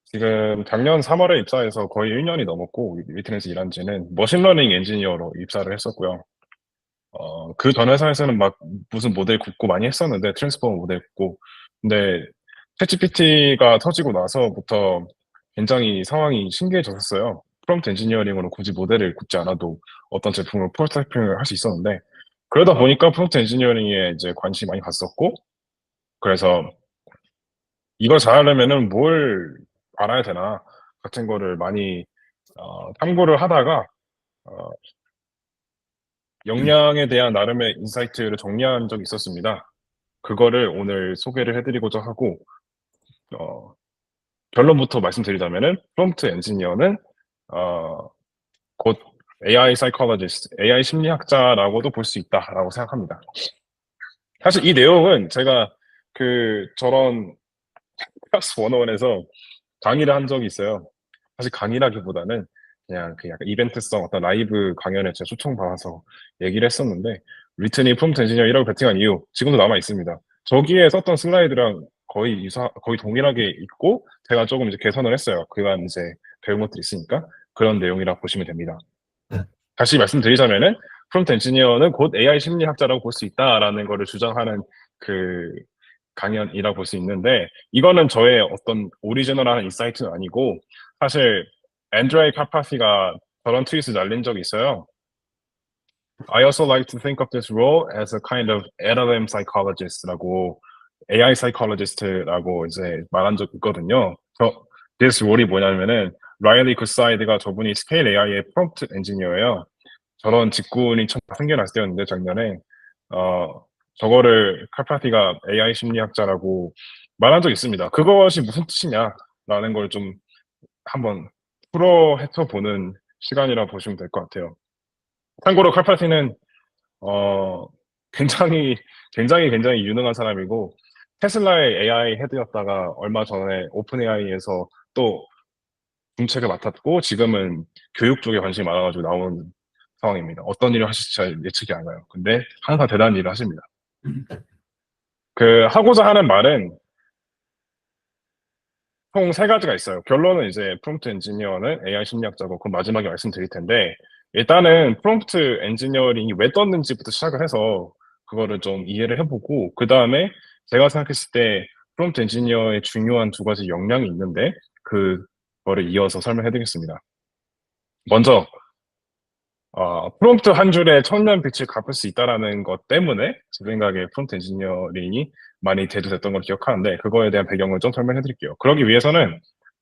지금 작년 3월에 입사해서 거의 1년이 넘었고, 위트넷에 일한 지는 머신러닝 엔지니어로 입사를 했었고요. 그 전 회사에서는 막 무슨 모델 굽고 많이 했었는데, 트랜스포머 모델 굽고. 근데 챗GPT가 터지고 나서부터 굉장히 상황이 신기해졌었어요. 프롬프트 엔지니어링으로 굳이 모델을 굽지 않아도 어떤 제품을 프로토타이핑을 할 수 있었는데, 그러다 보니까 프롬프트 엔지니어링에 이제 관심이 많이 갔었고, 그래서 이걸 잘하려면은 뭘 알아야 되나 같은 거를 많이 탐구를 하다가 어, 역량에 대한 나름의 인사이트를 정리한 적이 있었습니다. 그거를 오늘 소개를 해드리고자 하고 어, 결론부터 말씀드리자면은 프롬프트 엔지니어는 어, 곧 AI 사이콜로지스트, AI 심리학자라고도 볼 수 있다라고 생각합니다. 사실 이 내용은 제가 저런 클래스 101에서 강의를 한 적이 있어요. 사실 강의라기보다는 그냥 그 약간 이벤트성 어떤 라이브 강연에 제가 초청받아서 얘기를 했었는데, 리트니 프롬프트 엔지니어이라고 베팅한 이유 지금도 남아 있습니다. 저기에 썼던 슬라이드랑 거의 동일하게 있고, 제가 조금 이제 개선을 했어요. 그간 이제 배운 것들이 있으니까 그런 내용이라고 보시면 됩니다. 다시 말씀드리자면은 프롬프트 엔지니어는 곧 AI 심리학자라고 볼 수 있다라는 거를 주장하는 그 강연이라고 볼 수 있는데, 이거는 저의 어떤 오리지널한 인사이트는 아니고, 사실 앤드레이 카파시가 저런 트윗을 날린 적이 있어요. I also like to think of this role as a kind of LLM psychologist라고, AI psychologist라고 이제 말한 적이 있거든요. this role이 뭐냐면은 라일리 굿사이드가 저분이 스케일 AI의 프롬프트 엔지니어예요. 저런 직군이 참 생겨났을 때였는데 작년에 저거를 칼파티가 AI 심리학자라고 말한 적이 있습니다. 그것이 무슨 뜻이냐라는 걸 좀 한번 풀어 헤쳐보는 시간이라 보시면 될 것 같아요. 참고로 칼파티는 어, 굉장히 굉장히 유능한 사람이고, 테슬라의 AI 헤드였다가 얼마 전에 오픈 AI에서 또 중책을 맡았고, 지금은 교육 쪽에 관심이 많아가지고 나온 상황입니다. 어떤 일을 하실지 잘 예측이 안 가요. 근데 항상 대단한 일을 하십니다. 하고자 하는 말은 총 세 가지가 있어요. 결론은 이제 프롬프트 엔지니어는 AI 심리학자고, 그 마지막에 말씀드릴 텐데, 일단은 프롬프트 엔지니어링이 왜 떴는지부터 시작을 해서 그거를 좀 이해를 해보고, 그 다음에 제가 생각했을 때 프롬프트 엔지니어의 중요한 두 가지 역량이 있는데, 그거를 이어서 설명해드리겠습니다. 먼저 프롬프트 한 줄에 천년 빛을 갚을 수 있다라는 것 때문에 제 생각에 프롬프트 엔지니어링이 많이 대두됐던 걸 기억하는데, 그거에 대한 배경을 좀 설명해 드릴게요. 그러기 위해서는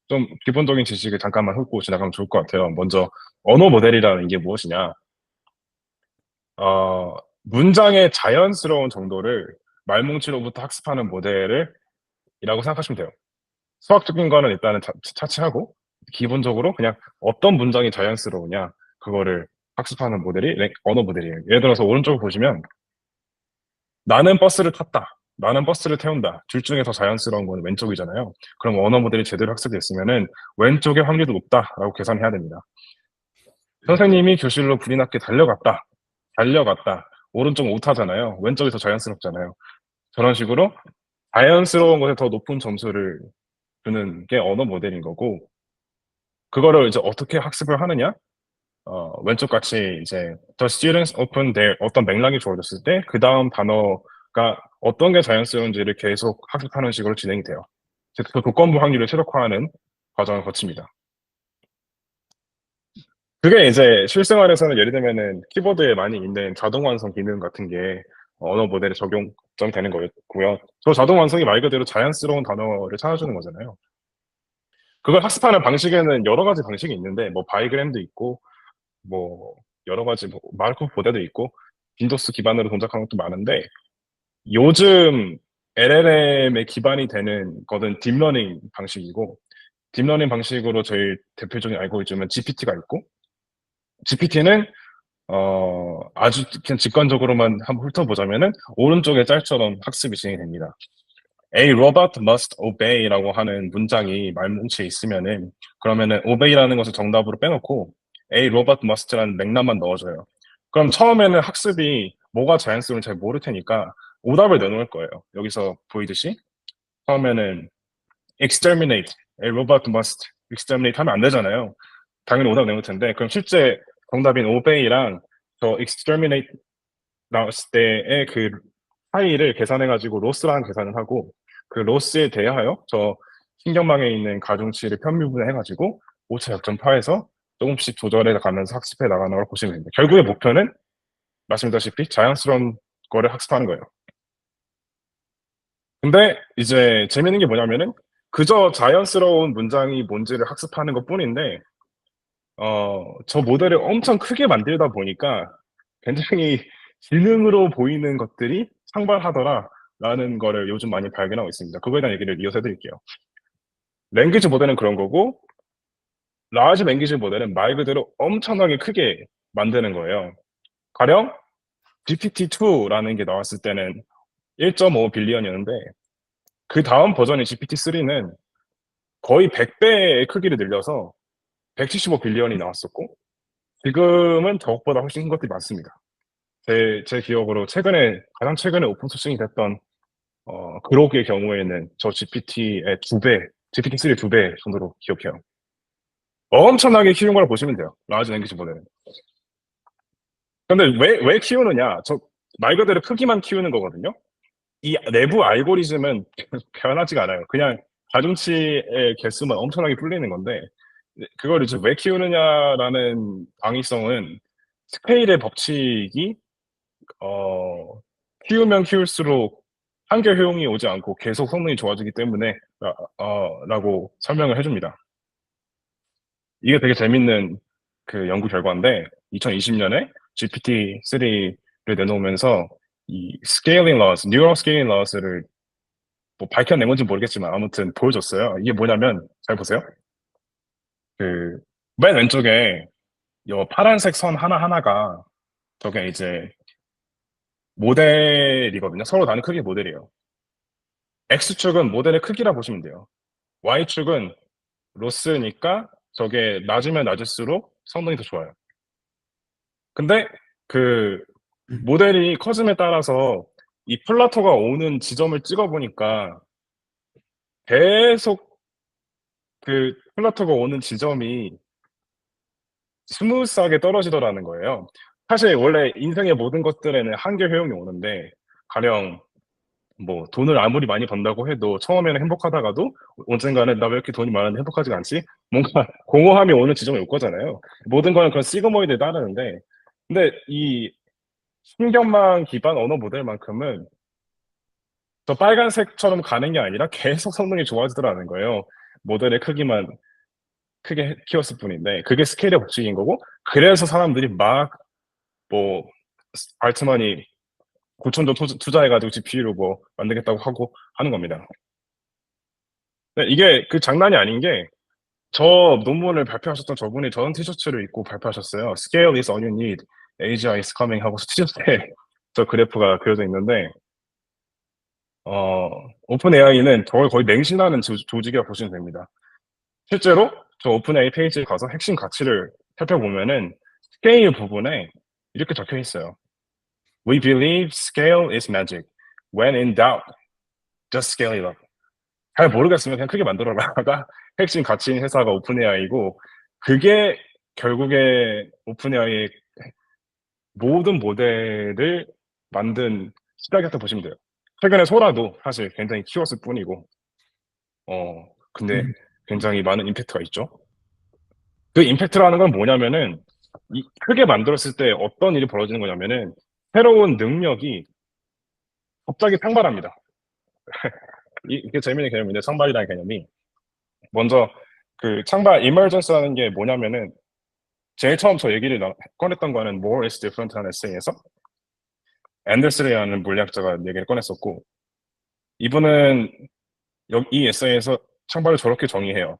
좀 기본적인 지식을 잠깐만 훑고 지나가면 좋을 것 같아요. 먼저 언어 모델이라는 게 무엇이냐. 어, 문장의 자연스러운 정도를 말뭉치로부터 학습하는 모델을 이라고 생각하시면 돼요. 수학적인 거는 일단은 차치하고, 기본적으로 그냥 어떤 문장이 자연스러우냐, 그거를 학습하는 모델이 언어 모델이에요. 예를 들어서 오른쪽을 보시면 나는 버스를 탔다, 나는 버스를 태운다, 둘 중에 더 자연스러운 건 왼쪽이잖아요. 그럼 언어 모델이 제대로 학습됐으면은 왼쪽의 확률이 높다라고 계산해야 됩니다. 선생님이 교실로 불이 났게 달려갔다, 달려갔다. 오른쪽은 오타잖아요. 왼쪽이 더 자연스럽잖아요. 저런 식으로 자연스러운 것에 더 높은 점수를 주는 게 언어 모델인 거고, 그거를 이제 어떻게 학습을 하느냐? 왼쪽 같이 이제 the students open their 어떤 맥락이 주어졌을 때 그 다음 단어가 어떤 게 자연스러운지를 계속 학습하는 식으로 진행이 돼요. 즉, 그 조건부 확률을 최적화하는 과정을 거칩니다. 그게 이제 실생활에서는 예를 들면은 키보드에 많이 있는 자동 완성 기능 같은 게 언어 모델에 적용되는 거였고요. 저 자동 완성이 말 그대로 자연스러운 단어를 찾아주는 거잖아요. 그걸 학습하는 방식에는 여러 가지 방식이 있는데, 뭐 바이그램도 있고, 뭐 여러 가지 뭐 마르코프 모델도 있고, 빈도스 기반으로 동작하는 것도 많은데, 요즘 LLM의 기반이 되는 것은 딥러닝 방식이고, 딥러닝 방식으로 저희 대표적인 알고리즘은 GPT가 있고, GPT는 아주 그냥 직관적으로만 한번 훑어보자면은 오른쪽의 짤처럼 학습이 진행됩니다. A robot must obey라고 하는 문장이 말뭉치에 있으면은, 그러면은 obey라는 것을 정답으로 빼놓고 A robot must라는 맥락만 넣어줘요. 그럼 처음에는 학습이 뭐가 자연스러운지 잘 모를 테니까 오답을 내놓을 거예요. 여기서 보이듯이 처음에는 exterminate, a robot must exterminate 하면 안 되잖아요. 당연히 오답 내놓을 텐데 그럼 실제 정답인 obey랑 저 exterminate 나왔을 때의 그 사이를 계산해 가지고 로스라는 계산을 하고 그 로스에 대하여 저 신경망에 있는 가중치를 편미분해 가지고 오차 약점파해서 조금씩 조절해 가면서 학습해 나가는 걸 보시면 됩니다. 결국의 목표는 말씀드렸다시피 자연스러운 거를 학습하는 거예요. 근데 이제 재밌는 게 뭐냐면은 그저 자연스러운 문장이 뭔지를 학습하는 것뿐인데 저 모델을 엄청 크게 만들다 보니까 굉장히 지능으로 보이는 것들이 상발하더라라는 거를 요즘 많이 발견하고 있습니다. 그거에 대한 얘기를 이어서 해 드릴게요. 랭귀지 모델은 그런 거고 라지 랭귀지 모델은 말 그대로 엄청나게 크게 만드는 거예요. 가령 GPT-2라는 게 나왔을 때는 1.5 빌리언이었는데 그다음 버전인 GPT-3는 거의 100배의 크기를 늘려서 175 빌리언이 나왔었고 지금은 저것보다 훨씬 큰 것들이 많습니다. 제 기억으로 가장 최근에 오픈 소싱이 됐던 그록의 경우에는 저 GPT의 2배, GPT-3의 2배 정도로 기억해요. 엄청나게 키운 걸 보시면 돼요. 라지 랭귀지 모델은. 근데 왜 키우느냐? 말 그대로 크기만 키우는 거거든요. 이 내부 알고리즘은 변하지가 않아요. 그냥 가중치의 개수만 엄청나게 불리는 건데 그걸 이제 왜 키우느냐라는 당위성은 스케일의 법칙이 어 키우면 키울수록 한계 효용이 오지 않고 계속 성능이 좋아지기 때문에 라고 설명을 해 줍니다. 이게 되게 재밌는 그 연구 결과인데 2020년에 GPT-3를 내놓으면서 이 scaling laws, neural scaling laws를 뭐 밝혀낸 건지 모르겠지만 아무튼 보여줬어요. 이게 뭐냐면 잘 보세요. 그 맨 왼쪽에 요 파란색 선 하나하나가 저게 이제 모델이거든요. 서로 다른 크기의 모델이에요. X축은 모델의 크기라 보시면 돼요. Y축은 로스니까 저게 낮으면 낮을수록 성능이 더 좋아요. 근데 그 모델이 커짐에 따라서 이 플라토가 오는 지점을 찍어 보니까 계속 그 플라토가 오는 지점이 스무스하게 떨어지더라는 거예요. 사실 원래 인생의 모든 것들에는 한계 효용이 오는데 가령 뭐 돈을 아무리 많이 번다고 해도 처음에는 행복하다가도 언젠가는 '나 왜 이렇게 돈이 많은데 행복하지가 않지?' 뭔가 공허함이 오는 지점이 올 거잖아요. 모든 거는 그런 시그모이드에 따르는데 근데 이 신경망 기반 언어 모델만큼은 저 빨간색처럼 가는 게 아니라 계속 성능이 좋아지더라는 거예요. 모델의 크기만 크게 키웠을 뿐인데 그게 스케일의 법칙인 거고 그래서 사람들이 막 뭐 알트만이 9천조 투자해 가지고 GPU를 뭐 만들겠다고 하고 하는 겁니다. 이게 그 장난이 아닌 게 저 논문을 발표하셨던 저분이 저런 티셔츠를 입고 발표하셨어요. Scale is all you need. AGI is coming 하고서 티셔츠에 저 그래프가 그려져 있는데 어 오픈 AI는 저걸 거의 맹신하는 조직이라고 보시면 됩니다. 실제로 저 오픈 AI 페이지에 가서 핵심 가치를 살펴보면은 스케일 부분에 이렇게 적혀 있어요. We believe scale is magic. When in doubt, just scale it up. 잘 모르겠으면 그냥 크게 만들어라가 핵심 가치인 회사가 오픈 AI고 그게 결국에 오픈 AI의 모든 모델을 만든 시작이었다고 보시면 돼요. 최근에 소라도 사실 굉장히 키웠을 뿐이고 근데 굉장히 많은 임팩트가 있죠. 그 임팩트라는 건 뭐냐면은 이 크게 만들었을 때 어떤 일이 벌어지는 거냐면은 새로운 능력이 갑자기 상발합니다. 이게 재밌는 개념인데 상발이라는 개념이 먼저 그 창발 emergence라는 게 뭐냐면은 제일 처음 저 얘기를 꺼냈던 거는 more is different라는 에세이에서 앤더슨이라는 물리학자가 얘기를 꺼냈었고 이분은 이 에세이에서 창발을 저렇게 정의해요.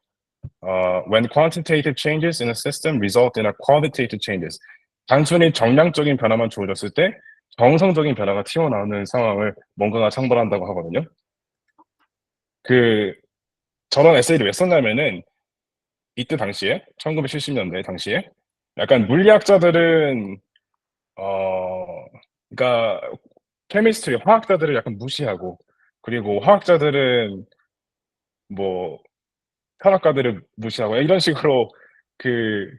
When quantitative changes in a system result in a qualitative changes. 단순히 정량적인 변화만 주어졌을 때 정성적인 변화가 튀어나오는 상황을 뭔가가 창발한다고 하거든요. 그 저런 에세이를 왜 썼냐면은 이때 당시에 1970년대 당시에 약간 물리학자들은 어 그러니까 케미스트리 화학자들을 약간 무시하고 그리고 화학자들은 뭐 철학가들을 무시하고 이런 식으로 그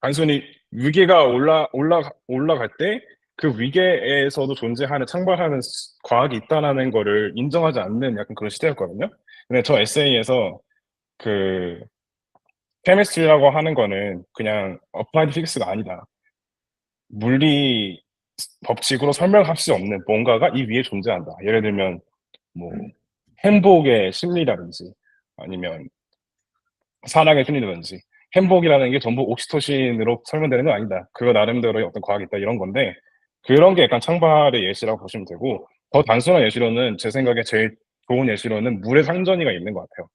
단순히 위계가 올라갈 때 그 위계에서도 존재하는 창발하는 과학이 있다라는 거를 인정하지 않는 약간 그런 시대였거든요. 근데 저 에세이에서 그 케미스트리라고 하는 거는 그냥 어플라이드 피직스가 아니다. 물리 법칙으로 설명할 수 없는 뭔가가 이 위에 존재한다. 예를 들면 뭐 행복의 심리라든지 아니면 사랑의 심리라든지 행복이라는 게 전부 옥시토신으로 설명되는 건 아니다. 그거 나름대로의 어떤 과학이 있다 이런 건데 그런 게 약간 창발의 예시라고 보시면 되고 더 단순한 예시로는 제 생각에 제일 좋은 예시로는 물의 상전이가 있는 것 같아요.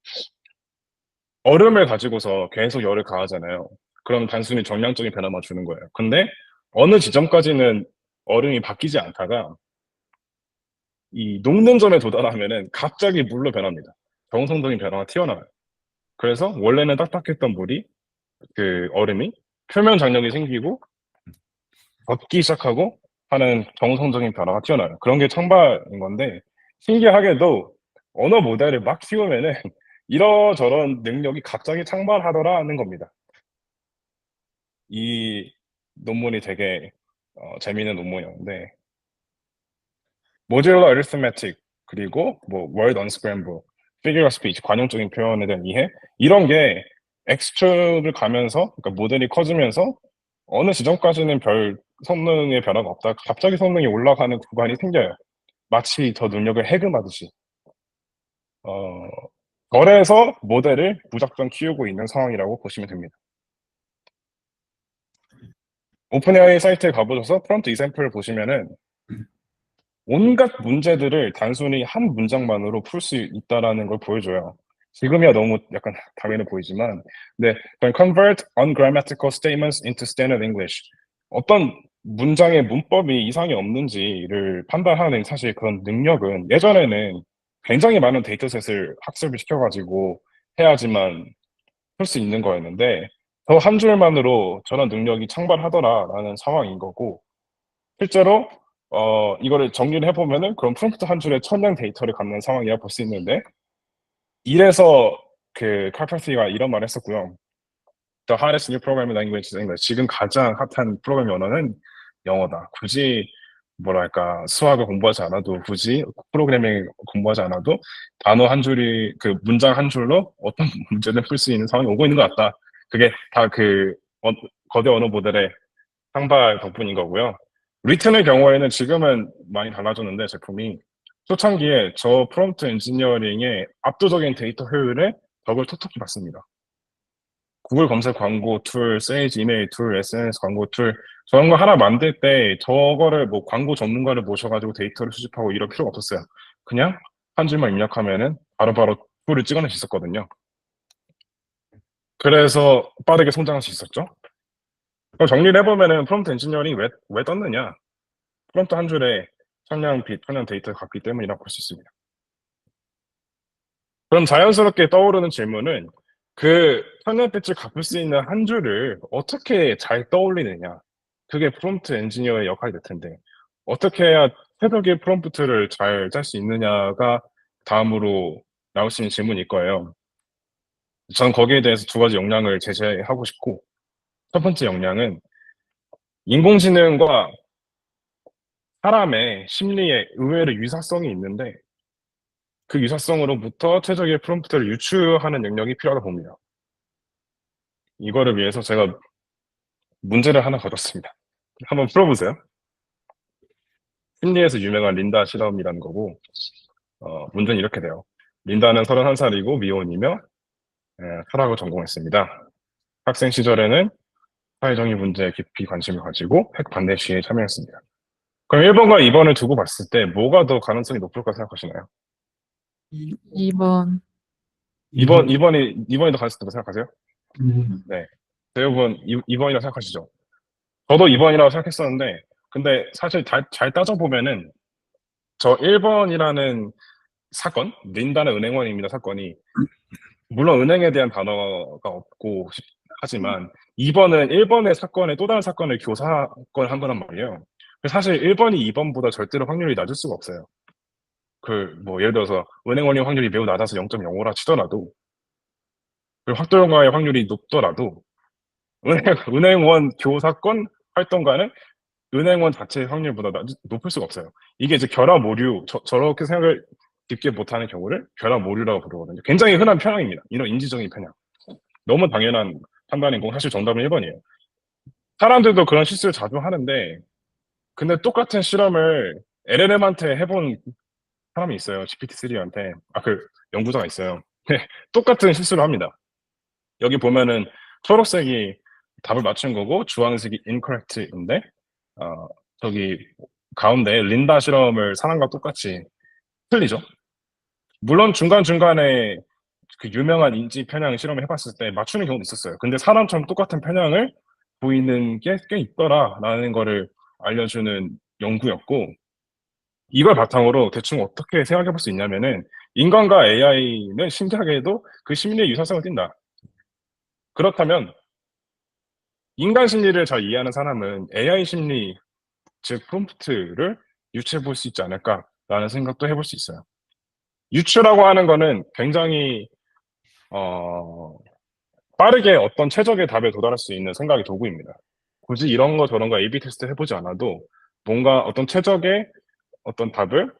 얼음을 가지고서 계속 열을 가하잖아요. 그럼 단순히 정량적인 변화만 주는 거예요. 근데 어느 지점까지는 얼음이 바뀌지 않다가 이 녹는 점에 도달하면은 갑자기 물로 변합니다. 정성적인 변화가 튀어나와요. 그래서 원래는 딱딱했던 물이 그 얼음이 표면 장력이 생기고 걷기 시작하고 하는 정성적인 변화가 튀어나와요. 그런 게 창발인 건데 신기하게도 언어 모델을 막 키우면은 이러저런 능력이 갑자기 창발하더라는 겁니다. 이 논문이 되게 재미있는 논문이었는데 모듈러 어리스메틱 그리고 뭐 월드 언스크램블, 피규어 스피치, 관용적인 표현에 대한 이해 이런 게 X축을 가면서 그러니까 모델이 커지면서 어느 지점까지는 별 성능의 변화가 없다. 갑자기 성능이 올라가는 구간이 생겨요. 마치 저 능력을 해금하듯이. 어, 덜에서 모델을 무작정 키우고 있는 상황이라고 보시면 됩니다. 오픈AI 사이트에 가보셔서 프론트 이샘플을 보시면은 온갖 문제들을 단순히 한 문장만으로 풀 수 있다라는 걸 보여줘요. 지금이야 너무 약간 당연해 보이지만, 네, convert ungrammatical statements into standard English. 어떤 문장의 문법이 이상이 없는지를 판단하는 사실 그런 능력은 예전에는 굉장히 많은 데이터셋을 학습을 시켜가지고 해야지만 풀 수 있는 거였는데, 저 한 줄만으로 저런 능력이 창발하더라라는 상황인 거고, 실제로 이거를 정리를 해보면은 그럼 프롬프트 한 줄에 1,000량 데이터를 갖는 상황이라 볼 수 있는데 이래서 그 칼파스가 이런 말을 했었고요. The hottest new programming language is English. 지금 가장 핫한 프로그래밍 언어는 영어다. 굳이 뭐랄까 수학을 공부하지 않아도 굳이 프로그래밍 공부하지 않아도 단어 한 줄이 그 문장 한 줄로 어떤 문제를 풀 수 있는 상황이 오고 있는 것 같다. 그게 다 그 거대 언어 모델의 상발 덕분인 거고요. 리튼의 경우에는 지금은 많이 달라졌는데 제품이 초창기에 저 프롬프트 엔지니어링의 압도적인 데이터 효율에 덕을 톡톡히 봤습니다. 구글 검색 광고 툴, 세이지 이메일 툴, SNS 광고 툴 저런 거 하나 만들 때 저거를 뭐 광고 전문가를 모셔가지고 데이터를 수집하고 이럴 필요가 없었어요. 그냥 한 줄만 입력하면은 바로바로 툴을 찍어낼 수 있었거든요. 그래서 빠르게 성장할 수 있었죠. 그럼 정리를 해보면은 프롬프트 엔지니어링이 왜 떴느냐? 프롬프트 한 줄에 천량 빛, 천량 데이터를 갖기 때문이라고 볼 수 있습니다. 그럼 자연스럽게 떠오르는 질문은 그 천년 빛을 갚을 수 있는 한 줄을 어떻게 잘 떠올리느냐. 그게 프롬프트 엔지니어의 역할이 될 텐데 어떻게 해야 최적의 프롬프트를 잘 짤 수 있느냐가 다음으로 나올 수 있는 질문일 거예요. 전 거기에 대해서 두 가지 역량을 제시하고 싶고 첫 번째 역량은 인공지능과 사람의 심리에 의외로 유사성이 있는데 그 유사성으로부터 최적의 프롬프트를 유추하는 능력이 필요하다 봅니다. 이거를 위해서 제가 문제를 하나 가졌습니다. 한번 풀어보세요. 심리에서 유명한 린다 실험이라는 거고, 문제는 이렇게 돼요. 린다는 31살이고 미혼이며 철학을 전공했습니다. 학생 시절에는 사회정의 문제에 깊이 관심을 가지고 핵 반대 시위에 참여했습니다. 그럼 1번과 2번을 두고 봤을 때 뭐가 더 가능성이 높을 까 생각하시나요? 2번. 2번이 더 가능성이 높다고 생각하세요? 네. 대부분 2번이라고 생각하시죠? 저도 2번이라고 생각했었는데, 근데 사실 잘 따져보면은, 저 1번이라는 사건, 린다는 은행원입니다, 사건이. 물론 은행에 대한 단어가 없고, 하지만, 2번은 1번의 사건에 또 다른 사건을 교사건 한 거란 말이에요. 사실 1번이 2번보다 절대로 확률이 낮을 수가 없어요. 뭐 예를 들어서 은행 원리 확률이 매우 낮아서 0.05라 치더라도 그 확도용과의 확률이 높더라도 은행원 교사건 활동가는 은행원 자체의 확률보다 높을 수가 없어요. 이게 이제 결합 오류, 저렇게 생각을 깊게 못하는 경우를 결합 오류라고 부르거든요. 굉장히 흔한 편향입니다. 이런 인지적인 편향. 너무 당연한 판단인 거 사실 정답은 1번이에요. 사람들도 그런 실수를 자주 하는데 근데 똑같은 실험을 LLM한테 해본 사람이 있어요. GPT-3한테. 연구자가 있어요. 똑같은 실수를 합니다. 여기 보면은 초록색이 답을 맞춘 거고 주황색이 incorrect인데 어, 저기 가운데 린다 실험을 사람과 똑같이 틀리죠. 물론 중간중간에 그 유명한 인지 편향 실험을 해봤을 때 맞추는 경우도 있었어요. 근데 사람처럼 똑같은 편향을 보이는 게 꽤 있더라라는 거를 알려주는 연구였고 이걸 바탕으로 대충 어떻게 생각해 볼 수 있냐면은 인간과 AI는 신기하게도 그 심리의 유사성을 띈다. 그렇다면 인간 심리를 잘 이해하는 사람은 AI 심리, 즉 프롬프트를 유추해 볼 수 있지 않을까라는 생각도 해볼 수 있어요. 유추라고 하는 거는 굉장히 어, 빠르게 어떤 최적의 답에 도달할 수 있는 생각의 도구입니다. 굳이 이런 거 저런 거 A/B 테스트 해보지 않아도 뭔가 어떤 최적의 어떤 답을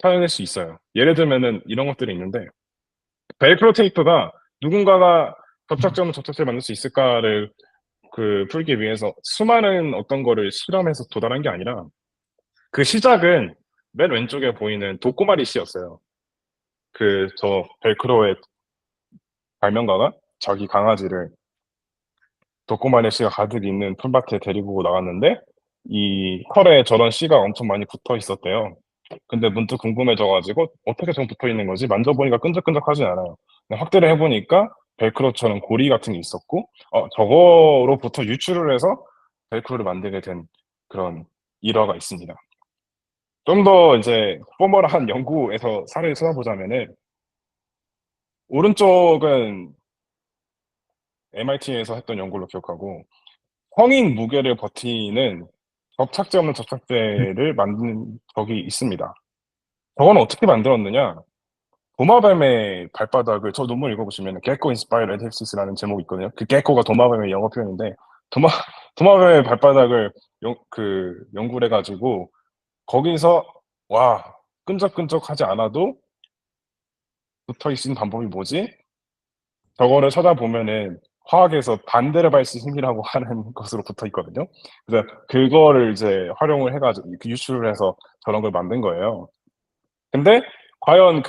찾아낼 수 있어요. 예를 들면은 이런 것들이 있는데 벨크로 테이프가 누군가가 접착제는 접착제를 만들 수 있을까를 풀기 위해서 수많은 어떤 거를 실험해서 도달한 게 아니라 그 시작은 맨 왼쪽에 보이는 도꼬마리 씨였어요. 저 벨크로의 발명가가 자기 강아지를 도꼬마리 씨가 가득 있는 풀밭에 데리고 나갔는데 이 털에 저런 씨가 엄청 많이 붙어 있었대요. 근데 문득 궁금해져가지고 어떻게 저런 붙어 있는 거지? 만져보니까 끈적끈적하진 않아요. 근데 확대를 해보니까 벨크로처럼 고리 같은 게 있었고 저거로부터 유추를 해서 벨크로를 만들게 된 그런 일화가 있습니다. 좀 더 이제 포멀한 연구에서 사례를 찾아보자면은 오른쪽은 MIT에서 했던 연구로 기억하고 성인 무게를 버티는 접착제 없는 접착제를 만든 적이 있습니다. 저건 어떻게 만들었느냐? 도마뱀의 발바닥을 저 논문 읽어보시면 Gecko Inspired Adhesives라는 제목이 있거든요. 그 Gecko가 도마뱀의 영어 표현인데 도마 도마뱀의 발바닥을 연구를 해가지고 거기서 와 끈적끈적하지 않아도 붙어 있는 방법이 뭐지? 저거를 찾아보면은 화학에서 반데르발스 힘이라고 하는 것으로 붙어 있거든요. 그래서 그거를 이제 활용을 해가지고 유출을 해서 저런 걸 만든 거예요. 근데 과연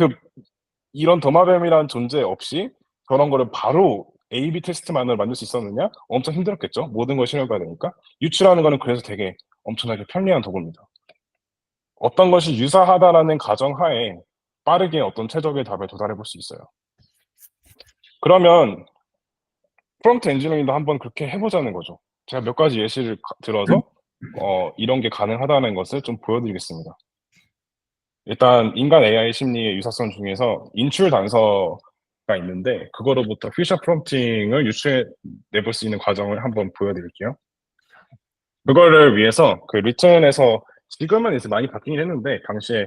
이런 도마뱀이라는 존재 없이 저런 거를 바로 A/B 테스트만으로 만들 수 있었느냐? 엄청 힘들었겠죠. 모든 걸 실험해봐야 되니까. 유출하는 거는 그래서 되게 엄청나게 편리한 도구입니다. 어떤 것이 유사하다라는 가정하에 빠르게 어떤 최적의 답에 도달해 볼 수 있어요. 그러면 프롬프트 엔지니어링도 한번 그렇게 해보자는 거죠. 제가 몇 가지 예시를 들어서 이런 게 가능하다는 것을 좀 보여드리겠습니다. 일단 인간 AI 심리의 유사성 중에서 인출 단서가 있는데 그거로부터 퓨처 프롬프팅을 유추해 내볼 수 있는 과정을 한번 보여드릴게요. 그거를 위해서 리튼에서 지금은 이제 많이 바뀌긴 했는데 당시에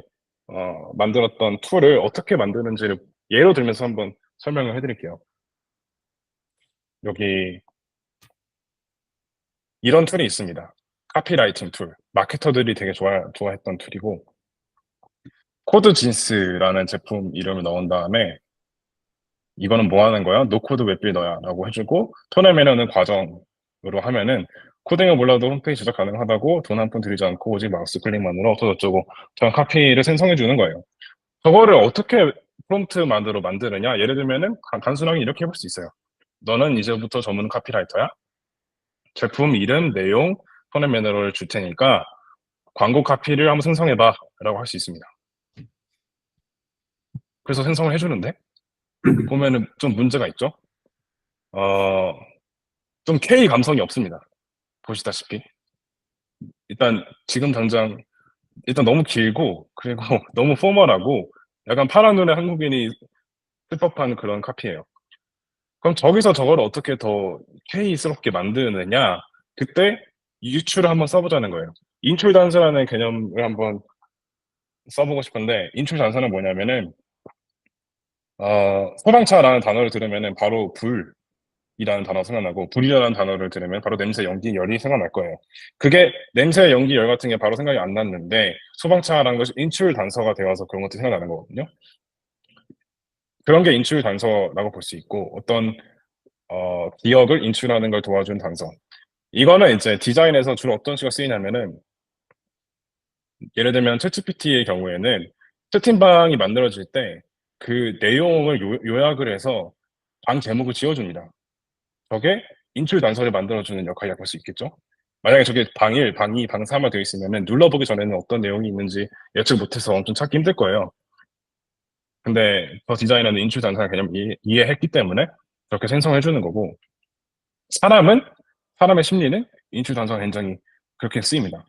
만들었던 툴을 어떻게 만드는지를 예로 들면서 한번 설명을 해드릴게요. 여기 이런 툴이 있습니다. 카피라이팅 툴. 마케터들이 되게 좋아했던 툴이고 코드진스라는 제품 이름을 넣은 다음에 이거는 뭐 하는 거야? 노코드 웹빌더야 라고 해주고 톤을 매너는 과정으로 하면은 코딩을 몰라도 홈페이지 제작 가능하다고 돈 한 푼 들이지 않고 오직 마우스 클릭만으로 어쩌고저쩌고 저런 카피를 생성해 주는 거예요. 저거를 어떻게 프롬프트만으로 만드느냐? 예를 들면은 단순하게 이렇게 해볼 수 있어요. 너는 이제부터 전문 카피라이터야? 제품 이름, 내용, 톤의 매너를 줄 테니까 광고 카피를 한번 생성해봐 라고 할 수 있습니다. 그래서 생성을 해주는데 보면은 좀 문제가 있죠. 좀 K 감성이 없습니다. 보시다시피 일단 지금 당장 일단 너무 길고 그리고 너무 포멀하고 약간 파란 눈의 한국인이 쓸 법한 그런 카피예요. 그럼 저기서 저걸 어떻게 더 K스럽게 만드느냐? 그때 유출을 한번 써보자는 거예요. 인출 단서라는 개념을 한번 써보고 싶은데 인출 단서는 뭐냐면은 소방차라는 단어를 들으면은 바로 불이라는 단어 생각나고 불이라는 단어를 들으면 바로 냄새, 연기, 열이 생각날 거예요. 그게 냄새, 연기, 열 같은 게 바로 생각이 안 났는데 소방차라는 것이 인출 단서가 되어서 그런 것들이 생각나는 거거든요. 그런 게 인출 단서라고 볼 수 있고 어떤 기억을 인출하는 걸 도와준 단서. 이거는 이제 디자인에서 주로 어떤 식으로 쓰이냐면은 예를 들면 챗GPT의 경우에는 채팅방이 만들어질 때 그 내용을 요약을 해서 방 제목을 지어줍니다. 저게 인출 단서를 만들어주는 역할이라고 볼 수 있겠죠. 만약에 저게 방 1, 방 2, 방 3만 되어 있으면은 눌러보기 전에는 어떤 내용이 있는지 예측 못해서 엄청 찾기 힘들 거예요. 근데 저 디자이너는 인출 단서 개념 이해했기 때문에 그렇게 생성해 주는 거고 사람은 사람의 심리는 인출 단서가 굉장히 그렇게 쓰입니다.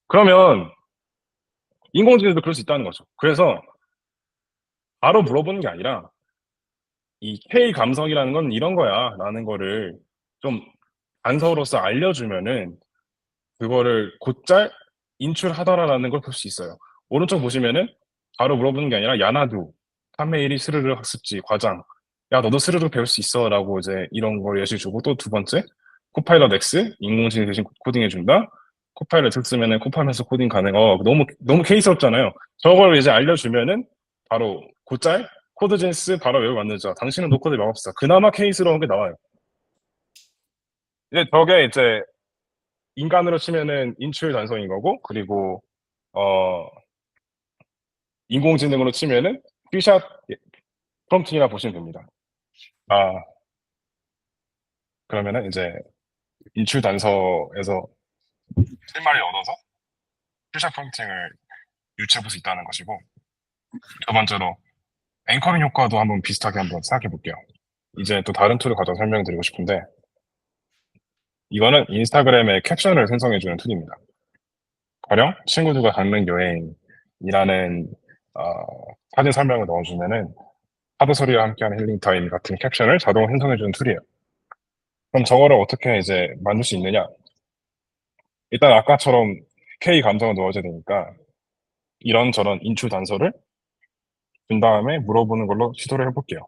그러면 인공지능도 그럴 수 있다는 거죠. 그래서 바로 물어보는 게 아니라 이 K 감성이라는 건 이런 거야 라는 거를 좀 단서로서 알려주면은 그거를 곧잘 인출하더라라는 걸 볼 수 있어요. 오른쪽 보시면은 바로 물어보는 게 아니라 야나두, 카메일이 스르르 학습지, 과장. 야, 너도 스르르 배울 수 있어. 라고 이제 이런 걸 예시 주고 또 두 번째, 코파일럿 X, 인공지능 대신 코딩해준다. 코파일럿 X 쓰면은 코파일럿 코딩 가능. 너무 케이스럽잖아요. 저걸 이제 알려주면은 바로 곧잘 코드젠스 바로 외워 만들자. 당신은 노코드 마법사. 그나마 케이스러운 게 나와요. 이제 저게 이제 인간으로 치면은 인출 단서인 거고, 그리고, 어, 인공지능으로 치면은 퓨샷 프롬프팅이라 보시면 됩니다. 아, 그러면은 이제 인출 단서에서 실마리를 얻어서 퓨샷 프롬프팅을 유추해 볼 수 있다는 것이고, 두 번째로 앵커링 효과도 한번 비슷하게 한번 생각해 볼게요. 이제 또 다른 툴을 가져서 설명드리고 싶은데, 이거는 인스타그램의 캡션을 생성해주는 툴입니다. 가령 친구들과 강릉 여행이라는 어, 사진 설명을 넣어주면은 파도 소리와 함께하는 힐링 타임 같은 캡션을 자동으로 생성해주는 툴이에요. 그럼 저거를 어떻게 이제 만들 수 있느냐? 일단 아까처럼 K 감정을 넣어줘야 되니까 이런저런 인출 단서를 준 다음에 물어보는 걸로 시도를 해볼게요.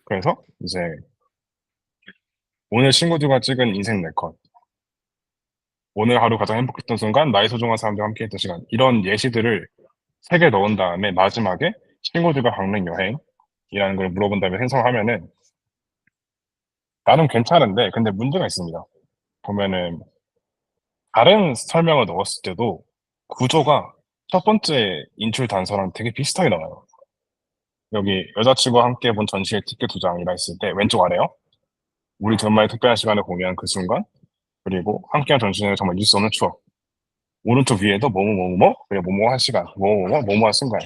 그래서 이제 오늘 친구들과 찍은 인생 네컷, 오늘 하루 가장 행복했던 순간, 나의 소중한 사람들과 함께했던 시간 이런 예시들을 3개 넣은 다음에 마지막에 친구들과 강릉 여행이라는 걸 물어본 다음에 생성하면은 나름 괜찮은데 근데 문제가 있습니다. 보면은 다른 설명을 넣었을 때도 구조가 첫 번째 인출 단서랑 되게 비슷하게 나와요. 여기 여자친구와 함께 본 전시회 티켓 2장이라 했을 때 왼쪽 아래요. 우리 둘만의 특별한 시간을 공유한 그 순간 그리고 함께한 전시회는 정말 잊을 수 없는 추억. 오른쪽 위에도 뭐뭐뭐뭐 그리고 뭐뭐한 시간 뭐뭐뭐 뭐뭐한 순간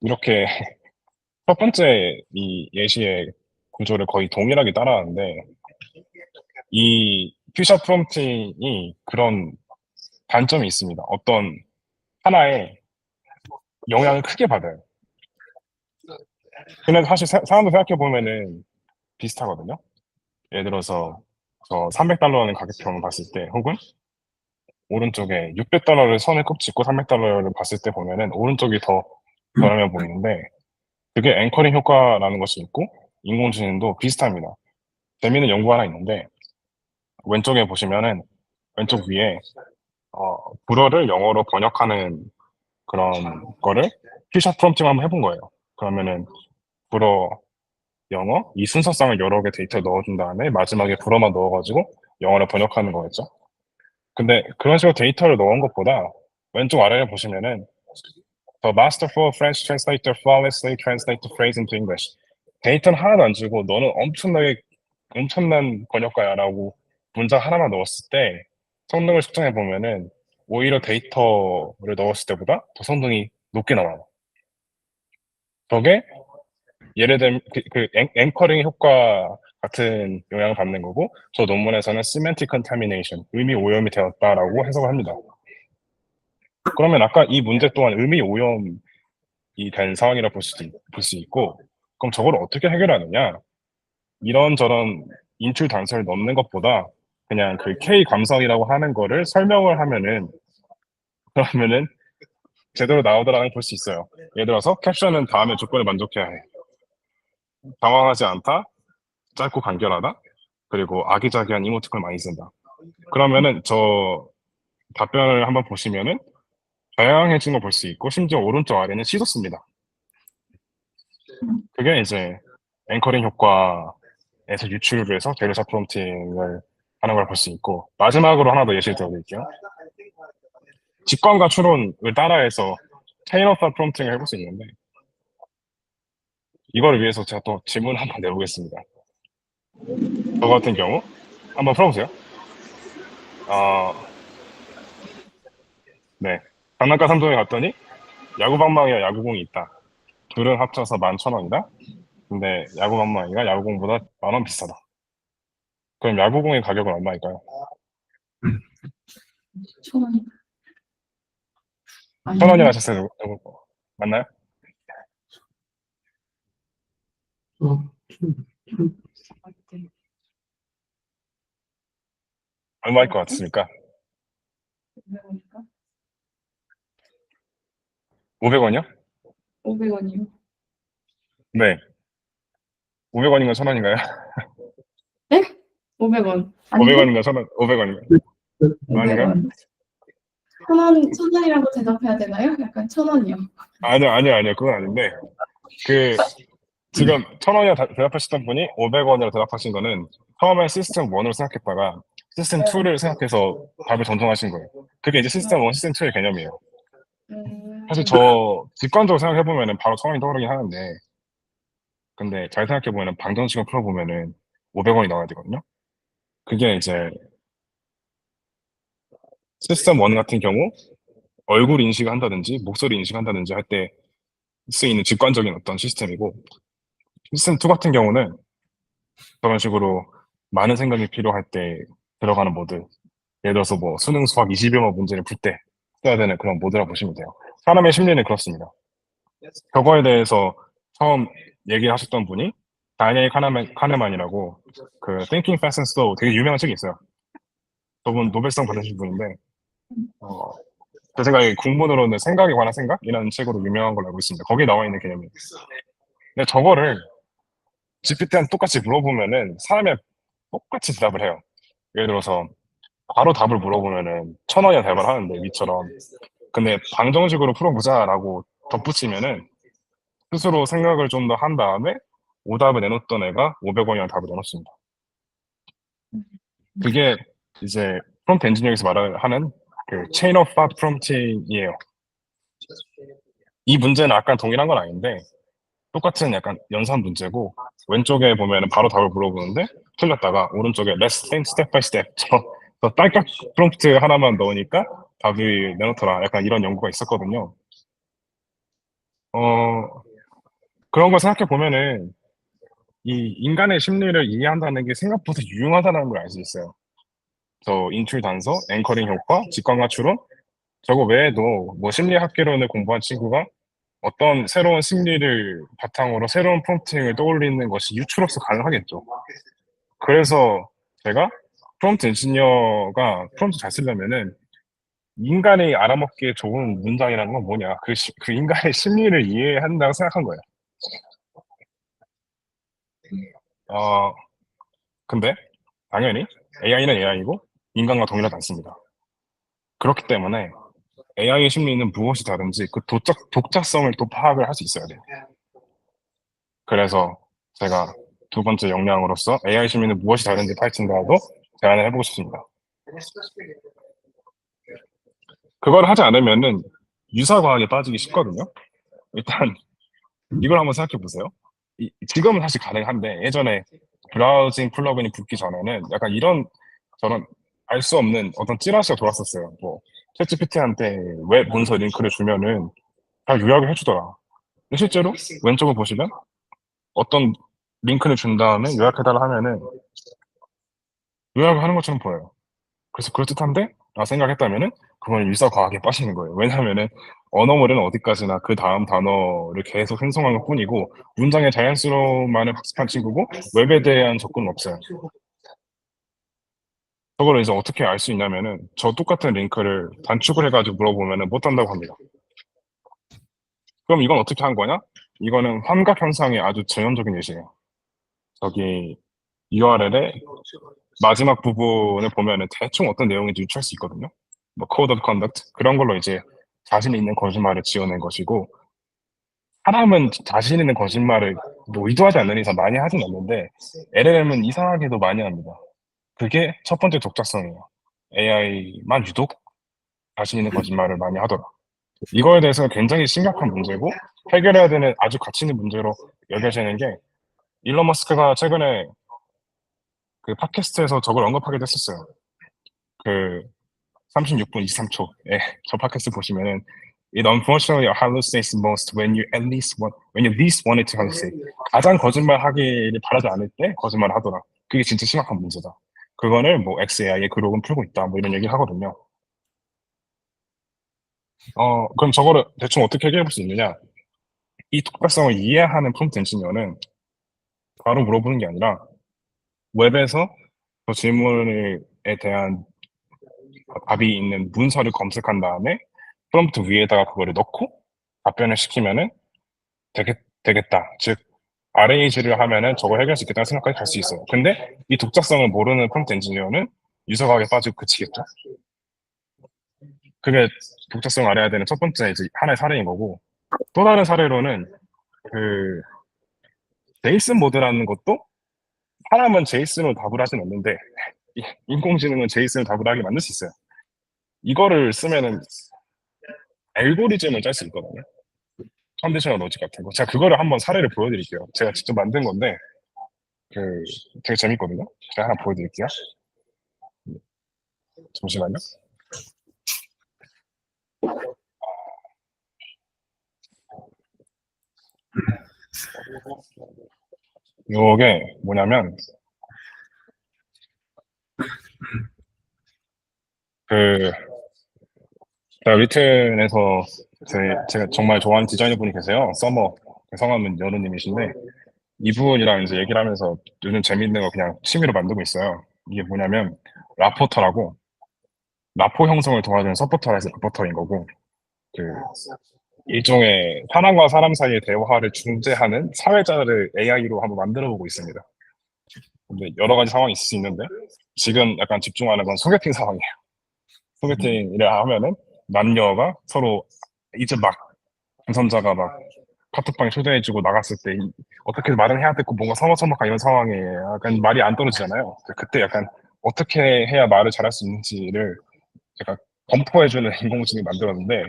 이렇게 첫 번째 이 예시의 구조를 거의 동일하게 따라하는데 이 퓨처 프롬프팅이 그런 단점이 있습니다. 어떤 하나의 영향을 크게 받아요. 근데 사실 사람도 생각해 보면은 비슷하거든요. 예를 들어서 저 300달러라는 가격표를 봤을 때 혹은 오른쪽에 600달러를 선을 꼭 짚고 300달러를 봤을 때 보면은 오른쪽이 더 저렴해 보이는데 그게 앵커링 효과라는 것이 있고 인공지능도 비슷합니다. 재미있는 연구 하나 있는데 왼쪽에 보시면은 왼쪽 위에 불어를 영어로 번역하는 그런 거를 퓨샷 프롬프팅 한번 해본 거예요. 그러면은 불어 영어 이 순서상을 여러 개 데이터 넣어준 다음에 마지막에 불어만 넣어가지고 영어로 번역하는 거였죠. 근데 그런 식으로 데이터를 넣은 것보다 왼쪽 아래를 보시면은 The masterful French translator flawlessly translate the phrase into English. 데이터는 하나도 안 주고 너는 엄청난 번역가야라고 문장 하나만 넣었을 때 성능을 측정해 보면은 오히려 데이터를 넣었을 때보다 더 성능이 높게 나와요. 저게 예를 들면 앵커링 효과 같은 영향을 받는 거고 저 논문에서는 semantic contamination, 의미 오염이 되었다라고 해석을 합니다. 그러면 아까 이 문제 또한 의미 오염이 된 상황이라 볼 수 있고 그럼 저걸 어떻게 해결하느냐? 이런저런 인출 단서를 넣는 것보다 그냥 그 K 감성이라고 하는 거를 설명을 하면은 그러면은 제대로 나오더라는 걸 볼 수 있어요. 예를 들어서 캡션은 다음의 조건을 만족해야 해. 당황하지 않다, 짧고 간결하다, 그리고 아기자기한 이모티콘을 많이 쓴다. 그러면은 저 답변을 한번 보시면은 다양해진 걸 볼 수 있고 심지어 오른쪽 아래는 시도습니다. 그게 이제 앵커링 효과에서 유출을 해서 대리사 프롬프팅을 하는 걸 볼 수 있고 마지막으로 하나 더 예시를 들어드릴게요. 직관과 추론을 따라해서 체인 오브 프롬프팅을 해볼 수 있는데 이걸 위해서 제가 또 질문을 한번 내보겠습니다. 저 같은 경우 한번 풀어보세요. 어, 네. 장난감 3종에 갔더니 야구방망이와 야구공이 있다. 둘은 합쳐서 11,000원이다. 근데 야구방망이가 야구공보다 10,000원 비싸다. 그럼 야구공의 가격은 얼마일까요? 1,000원. 1,000원이라 하셨어요. 맞나요? 얼마일 것 같습니까? 500원이요? 500원이요. 네. 500원인가 1,000원인가요? 네? 500원. 500원인가 1,000원, 500원인가? 아닌가요? 500원. 1,000원이라고 대답해야 되나요? 약간 1,000원이요. 아니요. 그건 아닌데. 지금 1,000원이라 대답하셨던 분이 500원이라고 대답하신 거는 처음에 시스템 1으로 생각했다가 시스템 2를 생각해서 답을 전송하신 거예요. 그게 이제 시스템 1, 시스템 2의 개념이에요. 사실 저 직관적으로 생각해보면은 바로 1,000원이 떠오르긴 하는데 근데 잘 생각해보면은 방정식을 풀어보면은 500원이 나와야 되거든요. 그게 이제 시스템 1 같은 경우 얼굴 인식을 한다든지 목소리 인식한다든지 할 때 쓰이는 직관적인 어떤 시스템이고 시스템 2 같은 경우는 그런 식으로 많은 생각이 필요할 때 들어가는 모드 예를 들어서 뭐 수능 수학 20여만 문제를 풀 때 써야 되는 그런 모드라고 보시면 돼요. 사람의 심리는 그렇습니다. 저거에 대해서 처음 얘기하셨던 분이 다니엘 카네만이라고 그 Thinking Fast and Slow 되게 유명한 책이 있어요. 저분 노벨상 받으신 분인데 제 생각에 국문으로는 생각에 관한 생각이라는 책으로 유명한 걸로 알고 있습니다. 거기에 나와 있는 개념이에요. 근데 저거를 GPT한테 똑같이 물어보면은 사람이 똑같이 대답을 해요. 예를 들어서 바로 답을 물어보면은 1,000원이나 대답을 하는데 위처럼. 근데 방정식으로 풀어보자라고 덧붙이면은 스스로 생각을 좀 더 한 다음에 오답을 내놓던 애가 500원이라는 답을 내놓습니다. 그게 이제 프롬프트 엔지니어링에서 말하는 그 체인 오브 팟 프롬프팅이에요. 이 문제는 아까랑 동일한 건 아닌데 똑같은 약간 연산 문제고 왼쪽에 보면은 바로 답을 물어보는데 틀렸다가 오른쪽에 Let's think step by step 저 딸깍 프롬프트 하나만 넣으니까 답이 내놓더라 약간 이런 연구가 있었거든요. 그런 걸 생각해 보면은 이 인간의 심리를 이해한다는 게 생각보다 유용하다는 걸 알 수 있어요. 저 인출 단서, 앵커링 효과, 직관과 추론 저거 외에도 뭐 심리학개론을 공부한 친구가 어떤 새로운 심리를 바탕으로 새로운 프롬프팅을 떠올리는 것이 유추로서 가능하겠죠. 그래서 제가 프롬프트 엔지니어가 프롬프트 잘 쓰려면은 인간이 알아먹기에 좋은 문장이라는 건 뭐냐. 그 인간의 심리를 이해한다고 생각한 거예요. 어, 근데 당연히 AI는 AI고 인간과 동일하지 않습니다. 그렇기 때문에 AI의 심리는 무엇이 다른지 그 독자성을 또 파악을 할 수 있어야 돼요. 그래서 제가 두 번째 역량으로서 AI 심리는 무엇이 다른지 파헤친다고 제안을 해보고 싶습니다. 그걸 하지 않으면은 유사과학에 빠지기 쉽거든요. 일단 이걸 한번 생각해 보세요. 지금은 사실 가능한데 예전에 브라우징 플러그인이 붙기 전에는 약간 이런 저런 알 수 없는 어떤 찌라시가 돌았었어요. 뭐 챗GPT한테 웹 문서 링크를 주면은 다 요약을 해주더라. 근데 실제로 왼쪽을 보시면 어떤 링크를 준 다음에 요약해달라 하면은 요약을 하는 것처럼 보여요. 그래서 그럴듯한데? 라 생각했다면은 그건 일사과학에 빠지는 거예요. 왜냐하면은 언어모델은 어디까지나 그 다음 단어를 계속 생성한 것 뿐이고 문장의 자연스러움만을 학습한 친구고 웹에 대한 접근은 없어요. 저걸 이제 어떻게 알 수 있냐면은 저 똑같은 링크를 단축을 해가지고 물어보면은 못 한다고 합니다. 그럼 이건 어떻게 한 거냐? 이거는 환각 현상의 아주 전형적인 예시예요. 저기 URL의 마지막 부분을 보면은 대충 어떤 내용인지 유추할 수 있거든요. 뭐 code of conduct 그런 걸로 이제 자신 있는 거짓말을 지어낸 것이고 사람은 자신 있는 거짓말을 뭐 의도하지 않는 이상 많이 하진 않는데 LLM은 이상하게도 많이 합니다. 그게 첫 번째 독자성이에요. AI만 유독 자신 있는 거짓말을 많이 하더라. 이거에 대해서는 굉장히 심각한 문제고 해결해야 되는 아주 가치 있는 문제로 여겨지는 게 일론 머스크가 최근에 그 팟캐스트에서 저걸 언급하기도 했었어요. 그 36분 23초에 저 팟캐스트 보시면은 It unfortunately hallucinates most when you least want it to hallucinate. 가장 거짓말 하기를 바라지 않을 때 거짓말을 하더라. 그게 진짜 심각한 문제다. 그거를 뭐 XAI의 그룹은 풀고 있다. 뭐 이런 얘기를 하거든요. 그럼 저거를 대충 어떻게 해결해 볼 수 있느냐? 이 독특성을 이해하는 프롬프트 엔지니어는 바로 물어보는 게 아니라 웹에서 그 질문에 대한 답이 있는 문서를 검색한 다음에 프롬프트 위에다가 그거를 넣고 답변을 시키면은 되겠다. 즉, RAG를 하면은 저걸 해결할 수 있겠다는 생각까지 갈 수 있어요. 근데 이 독자성을 모르는 프롬프트 엔지니어는 유사과학에 빠지고 그치겠죠. 그게 독자성을 알아야 되는 첫 번째 이제 하나의 사례인 거고 또 다른 사례로는 그 제이슨 모드라는 것도 사람은 제이슨으로 답을 하진 않는데 인공지능은 제이슨을 답을 하게 만들 수 있어요. 이거를 쓰면은 알고리즘을 짤 수 있거든요. 컨디셔널 로직 같은 거. 제가 그거를 한번 사례를 보여드릴게요. 제가 직접 만든 건데 그 되게 재밌거든요. 제가 하나 보여드릴게요. 잠시만요. 요게 뭐냐면 그 제가 리튼에서 제가 정말 좋아하는 디자이너 분이 계세요. 서머 그 성함은 여루님이신데 이분이랑 이제 얘기를 하면서 요즘 재밌는 거 그냥 취미로 만들고 있어요. 이게 뭐냐면 라포터라고 라포 형성을 도와주는 서포터라서 라포터인 거고 그 일종의 사람과 사람 사이의 대화를 중재하는 사회자를 AI로 한번 만들어 보고 있습니다. 근데 여러 가지 상황이 있을 수 있는데 지금 약간 집중하는 건 소개팅 상황이에요. 소개팅을 하면은 남녀가 서로 이제 막 당선자가 막 카톡방에 초대해주고 나갔을 때 어떻게 말을 해야 되고 뭔가 서먹서먹한 이런 상황에 약간 말이 안 떨어지잖아요. 그때 약간 어떻게 해야 말을 잘할 수 있는지를 약간 검토해주는 인공지능이 만들었는데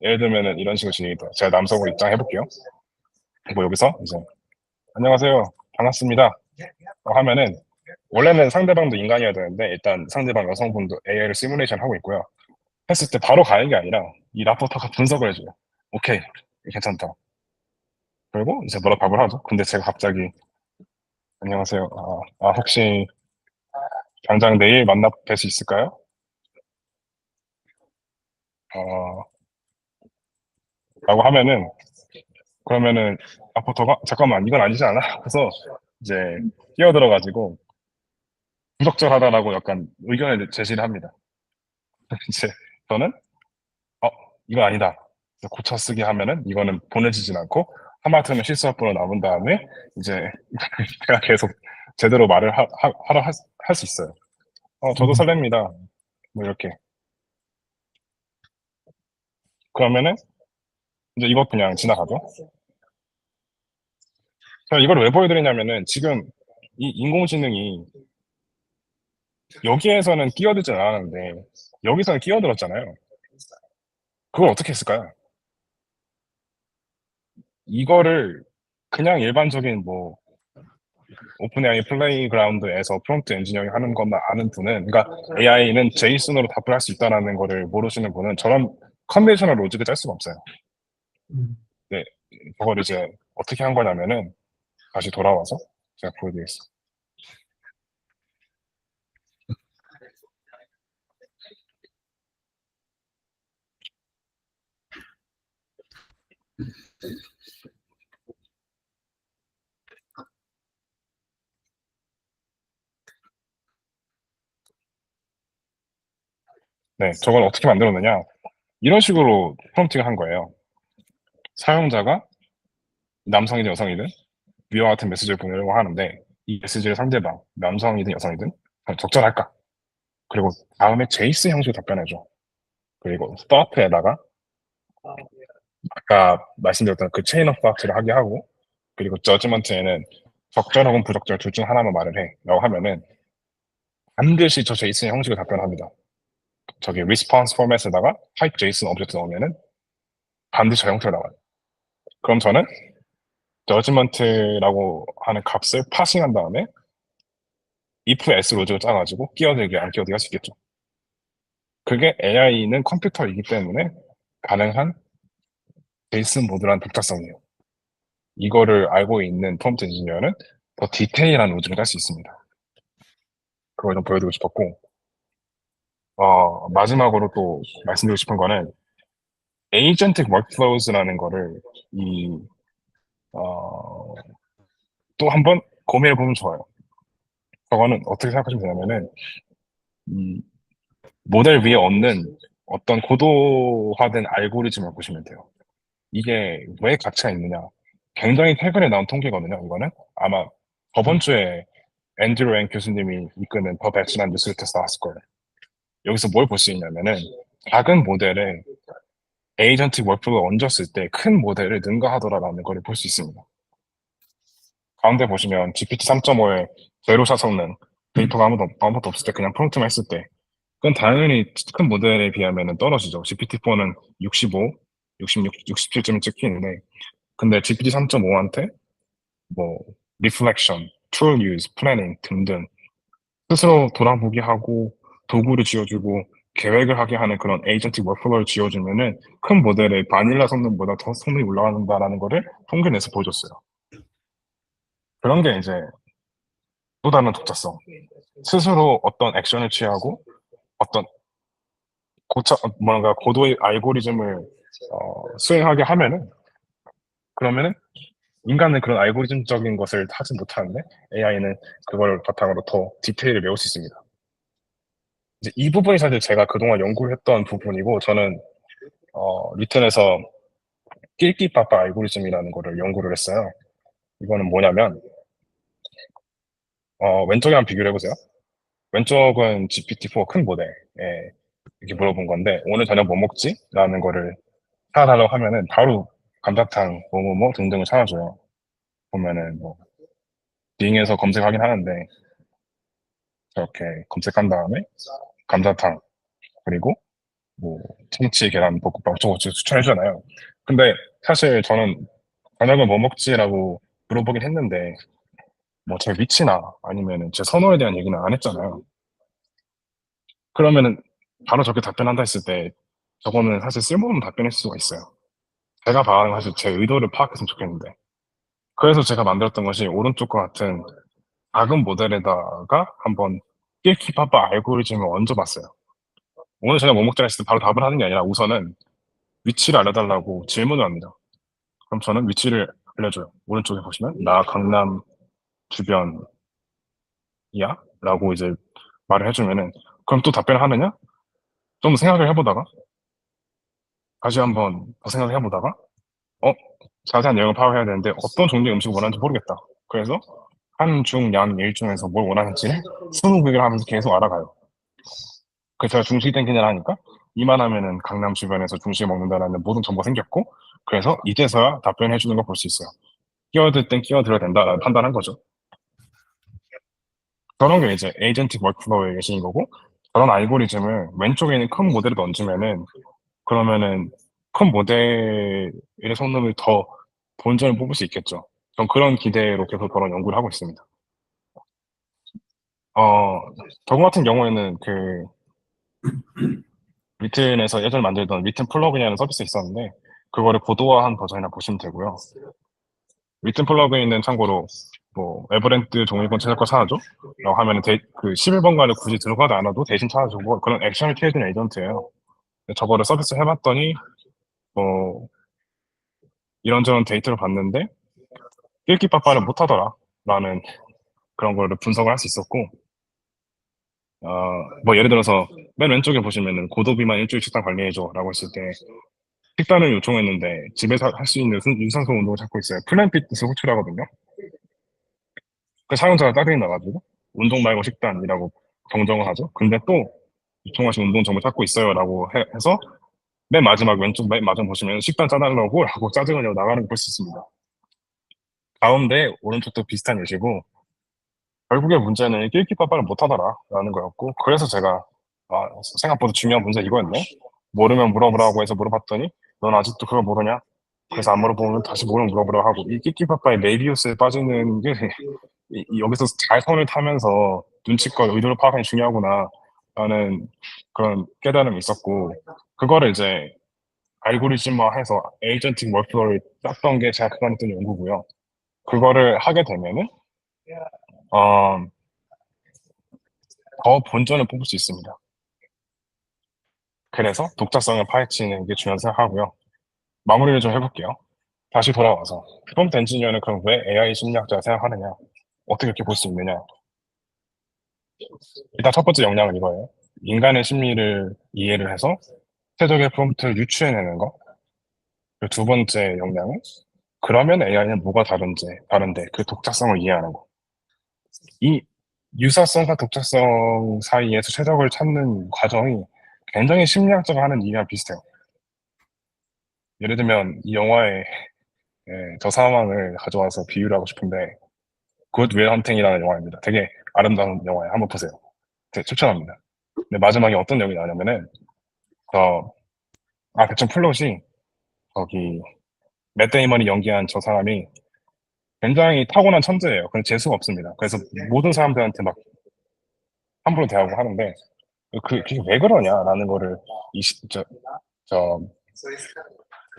예를 들면은 이런 식으로 진행이 돼요. 제가 남성으로 입장해볼게요. 뭐 여기서 이제 안녕하세요. 반갑습니다. 하면은 원래는 상대방도 인간이어야 되는데 일단 상대방 여성분도 AI를 시뮬레이션 하고 있고요. 했을 때 바로 가는 게 아니라 이 라포터가 분석을 해줘요. 오케이, 괜찮다. 그리고 이제 뭐라 답을 하죠. 근데 제가 갑자기 안녕하세요. 혹시 당장 내일 만나 뵐 수 있을까요? 어, 라고 하면은 그러면은 라포터가 잠깐만 이건 아니지 않아? 그래서 이제 끼어들어가지고 부적절하다라고 약간 의견을 제시를 합니다. 이제 저는 어 이건 아니다. 그래서 고쳐쓰기 하면은 이거는 보내지진 않고 하마터면 실수할 번호 남은 다음에 이제 제가 계속 제대로 말을 하러 할 수 있어요. 저도 설렙니다. 뭐 이렇게. 그러면은 이제 이거 그냥 지나가죠. 제가 이걸 왜 보여드리냐면은 지금 이 인공지능이 여기에서는 끼어들지 않았는데 여기서는 끼어들었잖아요. 그걸 어떻게 했을까요? 이거를 그냥 일반적인 뭐 오픈AI 플레이그라운드에서 프롬프트 엔지니어링 하는 것만 아는 분은, 그러니까 AI는 제이슨으로 답을 할 수 있다는 거를 모르시는 분은 저런 컨벤셔널 로직을 짤 수가 없어요. 네, 그걸 이제 어떻게 한 거냐면은 다시 돌아와서 제가 보여드리겠습니다. 네, 저걸 어떻게 만들었느냐? 이런 식으로 프롬프팅을 한 거예요. 사용자가 남성이든 여성이든 위와 같은 메시지를 보내려고 하는데 이 메시지를 상대방, 남성이든 여성이든 적절할까? 그리고 다음에 제이슨 형식으로 답변해줘. 그리고 thought에다가 아까 말씀드렸던 그 체인 오브 thought를 하게 하고 그리고 judgment에는 적절하고 부적절 둘 중 하나만 말을 해 라고 하면은 반드시 저 제이슨 형식으로 답변합니다. 저기 response format에다가 type JSON 오브젝트 넣으면은 반드시 저 형태로 나와요. 그럼 저는 judgment라고 하는 값을 파싱한 다음에 if s 로직을 짜가지고 끼어들기 안 끼어들기 할 수 있겠죠. 그게 AI는 컴퓨터이기 때문에 가능한 JSON 모드라는 복잡성이에요. 이거를 알고 있는 프롬프트 엔지니어는 더 디테일한 로직을 짤 수 있습니다. 그걸 좀 보여드리고 싶었고, 마지막으로 또 말씀드리고 싶은 거는 에이전틱 워크플로우즈라는 거를 어, 또 한번 고민해 보면 좋아요. 저거는 어떻게 생각하시면 되냐면은, 이 모델 위에 얻는 어떤 고도화된 알고리즘을 보시면 돼요. 이게 왜 가치가 있느냐? 굉장히 최근에 나온 통계거든요, 이거는. 아마 저번 주에 앤드류 앵 교수님이 이끄는 더 백신한 뉴스레터에서 나왔을 거예요. 여기서 뭘 볼 수 있냐면은, 작은 모델에 에이전틱 월프로가 얹었을 때 큰 모델을 능가하더라라는 걸 볼 수 있습니다. 가운데 보시면 GPT 3.5에 제로샷 성능, 데이터가 아무것도 없을 때 그냥 프롬프트만 했을 때, 그건 당연히 큰 모델에 비하면 떨어지죠. GPT-4는 65, 66, 67점이 찍히는데, 근데 GPT 3.5한테 뭐, 리플렉션, 툴 유즈, 플래닝 등등 스스로 돌아보게 하고 도구를 지어주고 계획을 하게 하는 그런 에이전틱 워크플로우를 지어주면은 큰 모델의 바닐라 성능보다 더 성능이 올라간다라는 거를 통계 내서 보여줬어요. 그런 게 이제 또 다른 독자성. 스스로 어떤 액션을 취하고 어떤 뭔가 고도의 알고리즘을 수행하게 하면은 그러면은 인간은 그런 알고리즘적인 것을 하지 못하는데 AI는 그걸 바탕으로 더 디테일을 외울 수 있습니다. 이제 이 부분이 사실 제가 그동안 연구를 했던 부분이고 저는 리튼에서 낄끼빠빠 알고리즘이라는 거를 연구를 했어요. 이거는 뭐냐면 왼쪽에 한번 비교를 해보세요. 왼쪽은 GPT-4 큰 모델에 이렇게 물어본 건데 오늘 저녁 뭐 먹지? 라는 거를 찾아달라고 하면은 바로 감자탕, 뭐뭐뭐 등등을 찾아줘요. 보면은 뭐 링에서 검색하긴 하는데 저렇게 검색한 다음에 감자탕 그리고 뭐 참치, 계란, 볶음밥 저거 추천해주잖아요. 근데 사실 저는 저녁은 뭐 먹지라고 물어보긴 했는데 뭐 제 위치나 아니면은 제 선호에 대한 얘기는 안 했잖아요. 그러면은 바로 저렇게 답변한다 했을 때 저거는 사실 쓸모없는 답변일 수가 있어요. 제가 봐는 사실 제 의도를 파악했으면 좋겠는데. 그래서 제가 만들었던 것이 오른쪽과 같은 작은 모델에다가 한번 낄키파파 알고리즘을 얹어봤어요. 오늘 저녁 뭐 먹자 했을 때 바로 답을 하는 게 아니라 우선은 위치를 알려달라고 질문을 합니다. 그럼 저는 위치를 알려줘요. 오른쪽에 보시면 나 강남 주변이야? 라고 이제 말을 해주면은 그럼 또 답변을 하느냐? 좀 생각을 해보다가 다시 한번 더 생각을 해보다가 어? 자세한 내용을 파악해야 되는데 어떤 종류의 음식을 원하는지 모르겠다. 그래서 한, 중, 양, 일 중에서 뭘 원하는지를 스무고개를 하면서 계속 알아가요. 그래서 제가 중식이 땡기냐 하니까 이만하면은 강남 주변에서 중식을 먹는다라는 모든 정보가 생겼고 그래서 이제서야 답변해 주는 걸 볼 수 있어요. 끼어들 땐 끼어들어야 된다라는 판단한 거죠. 그런 게 이제 에이전틱 워크플로우의 예시인 거고 저런 알고리즘을 왼쪽에 있는 큰 모델에 얹으면은 그러면은 큰 모델의 성능을 더 본전을 뽑을 수 있겠죠. 전 그런 기대로 계속 그런 연구를 하고 있습니다. 어, 저거 같은 경우에는 그 리튼에서 예전에 만들던 리튼 플러그인이라는 서비스 있었는데 그거를 고도화한 버전이라 보시면 되고요. 리튼 플러그인은 참고로 뭐 에버랜드 종이건 최저가 찾아줘? 라고 하면은 그 11번가를 굳이 들어가지 않아도 대신 찾아주고 그런 액션을 취해주는 에이전트예요. 저거를 서비스 해봤더니 뭐 이런저런 데이터를 봤는데 낄끼빠빠를 못하더라 라는 그런 거를 분석을 할 수 있었고 뭐 예를 들어서 맨 왼쪽에 보시면은 고도비만 일주일 식단 관리해줘라고 했을 때 식단을 요청했는데 집에서 할 수 있는 유산소 운동을 찾고 있어요. 플랜피트스 호출하거든요. 그 사용자가 짜증이 나가지고 운동 말고 식단이라고 정정을 하죠. 근데 또 요청하신 운동 정보 찾고 있어요라고 해서 맨 마지막 왼쪽 맨 마지막 보시면 식단 짜달라고 라고 짜증을 내고 나가는 걸 볼 수 있습니다. 가운데 오른쪽도 비슷한 예시고 결국에 문제는 낄끼빠빠를 못하더라라는 거였고 그래서 제가 아, 생각보다 중요한 문제 이거였네. 모르면 물어보라고 해서 물어봤더니 넌 아직도 그걸 모르냐? 그래서 안 물어보면 다시 모르면 물어보라 하고 이 낄끼빠빠의 메비우스에 빠지는 게 여기서 잘 선을 타면서 눈치껏 의도를 파악하는 게 중요하구나 라는 그런 깨달음이 있었고 그거를 이제 알고리즘화해서 에이전틱 월프로를 짰던 게 제가 그간 했던 연구고요. 그거를 하게 되면은 어, 더 본전을 뽑을 수 있습니다. 그래서 독자성을 파헤치는 게 중요하다고 생각하고요. 마무리를 좀 해볼게요. 다시 돌아와서 프롬프트 엔지니어는 그럼 왜 AI 심리학자라 생각하느냐? 어떻게 이렇게 볼 수 있느냐? 일단 첫 번째 역량은 이거예요. 인간의 심리를 이해를 해서 최적의 프롬프트를 유추해내는 거. 그리고 두 번째 역량은 그러면 AI는 뭐가 다른데 그 독자성을 이해하는 거. 이 유사성과 독자성 사이에서 최적을 찾는 과정이 굉장히 심리학자가 하는 일이랑 비슷해요. 예를 들면 이 영화의 저 상황을 가져와서 비유를 하고 싶은데 굿 윌 헌팅이라는 영화입니다. 되게 아름다운 영화예요. 한번 보세요. 되게 추천합니다. 근데 마지막에 어떤 내용이 나오냐면은 대충 플롯이 거기 맷 데이먼이 연기한 저 사람이 굉장히 타고난 천재예요. 근데 재수가 없습니다. 그래서 모든 사람들한테 막 함부로 대하고 하는데 그게 왜 그러냐라는 거를 저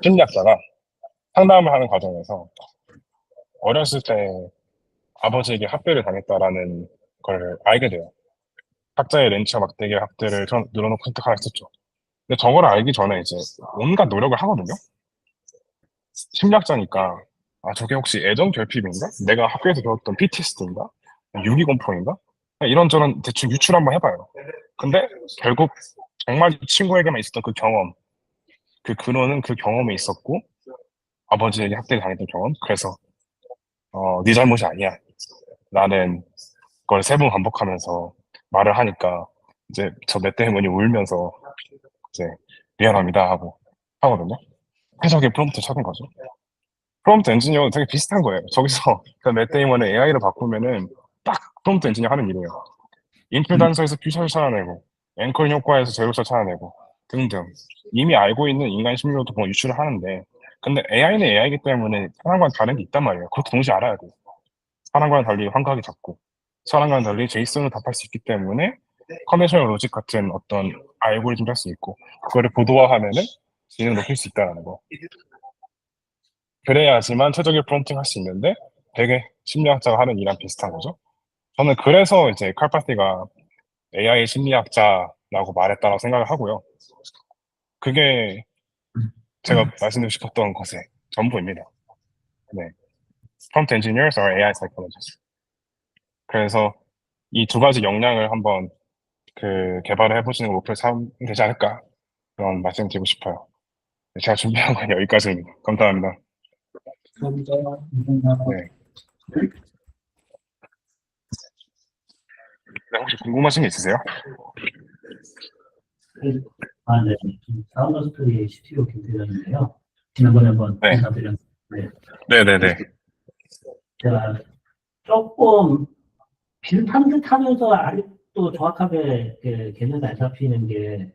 심리학자가 상담을 하는 과정에서 어렸을 때 아버지에게 학대를 당했다라는 걸 알게 돼요. 학자의 렌치와 막대기 학대를 늘어놓고 선택하라 했었죠. 근데 저걸 알기 전에 이제 온갖 노력을 하거든요. 심리학자니까 저게 혹시 애정 결핍인가? 내가 학교에서 배웠던 PTSD인가? 유기공포인가? 이런저런 대충 유출 한번 해봐요. 근데 결국 정말 이 친구에게만 있었던 그 경험, 그 근원은 그 경험에 있었고 아버지에게 학대를 당했던 경험. 그래서 네 잘못이 아니야. 라는 걸 세 번 반복하면서 말을 하니까 이제 저 맷 때문에 울면서 이제 미안합니다 하고 하거든요. 해석의 프롬프트 찾은 거죠. 프롬프트 엔지니어도 되게 비슷한 거예요. 저기서 그맷 데이먼을 AI로 바꾸면은 딱 프롬프트 엔지니어 하는 일이에요. 인풀 단서에서 퓨처를 찾아내고 앵커인 효과에서 제로차 찾아내고 등등 이미 알고 있는 인간 심리로도 뭐 유출을 하는데 근데 AI는 AI이기 때문에 사람과는 다른 게 있단 말이에요. 그것도 동시에 알아야 돼요. 사람과는 달리 환각이 작고 사람과는 달리 제이슨을 답할 수 있기 때문에 컨벤셔널 로직 같은 어떤 알고리즘을 할 수 있고 그거를 보도화하면은 지능을 높일 수 있다는 거. 그래야지만 최적의 프롬프팅 할 수 있는데 되게 심리학자가 하는 일이랑 비슷한 거죠. 저는 그래서 이제 칼파티가 AI 심리학자라고 말했다고 생각을 하고요. 그게 제가 말씀드리고 싶었던 것의 전부입니다. 네. Prompt engineers are AI psychologists. 그래서 이 두 가지 역량을 한번 개발을 해보시는 거 목표 삼으면 되지 않을까 그런 말씀 드리고 싶어요. 제가 준비한 건 여기까지입니다. 감사합니다. 네. 네, 혹시 궁금하신 게 있으세요? 네. 사운드 스토리 CTO 김태현인데요. 지난번에 한번 네. 인사드렸는데, 네네네. 제가 조금 비슷한 듯 하면서 아직도 정확하게 개념이 안 잡히는 게,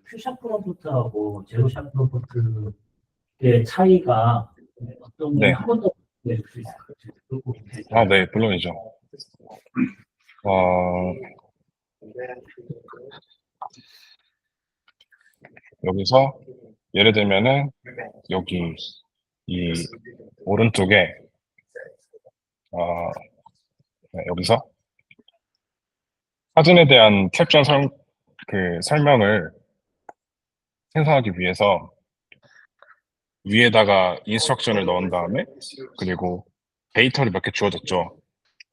퓨샷 프롬프트하고 제로샷 프롬프트의 차이가 어떤 게 네. 한 번 더 내줄 수 있을까요? 네, 물론이죠. 어, 여기서 예를 들면은 여기 이 오른쪽에 어, 여기서 사진에 대한 캡션 설명을 생성하기 위해서 위에다가 인스트럭션을 넣은 다음에 그리고 데이터를 몇 개 주어졌죠.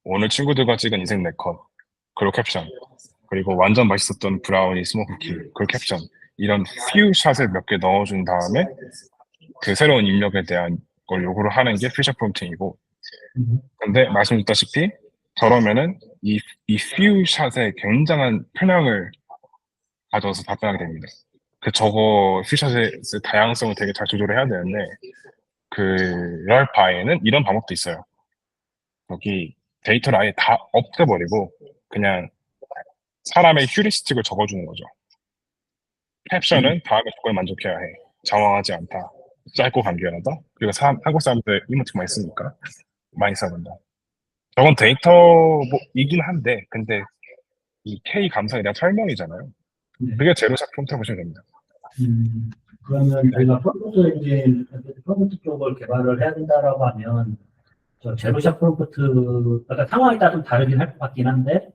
오늘 친구들과 찍은 인생 4컷 그리고 캡션 그리고 완전 맛있었던 브라우니, 스모크 쿠키, 그걸 캡션. 이런 few 샷을 몇 개 넣어준 다음에 그 새로운 입력에 대한 걸 요구를 하는 게 피셔 프롬프팅이고, 근데 말씀드렸다시피 저러면은 이 few 샷에 굉장한 편향을 가져서 답변하게 됩니다. 그 저거 퓨샷의 다양성을 되게 잘 조절을 해야 되는데, 그 리얼 바에는 이런 방법도 있어요. 여기 데이터를 아예 다 없애버리고 그냥 사람의 휴리스틱을 적어주는 거죠. 캡션은 다음의 조건에 만족해야 해. 장황하지 않다. 짧고 간결하다. 그리고 한국 사람들 이모티콘 많이 쓰니까 많이 써야 된다. 저건 데이터이긴 한데, 근데 이 K 감성에 대한 설명이잖아요. 네. 그게 제로샷 폰트 보시면 됩니다. 그러면 저희가 프롬프트 엔진, 프롬프트 쪽을 개발을 해야 된다라고 하면, 저 제로샷 프롬프트, 그러니까 상황에 따라 좀 다르긴 할 것 같긴 한데,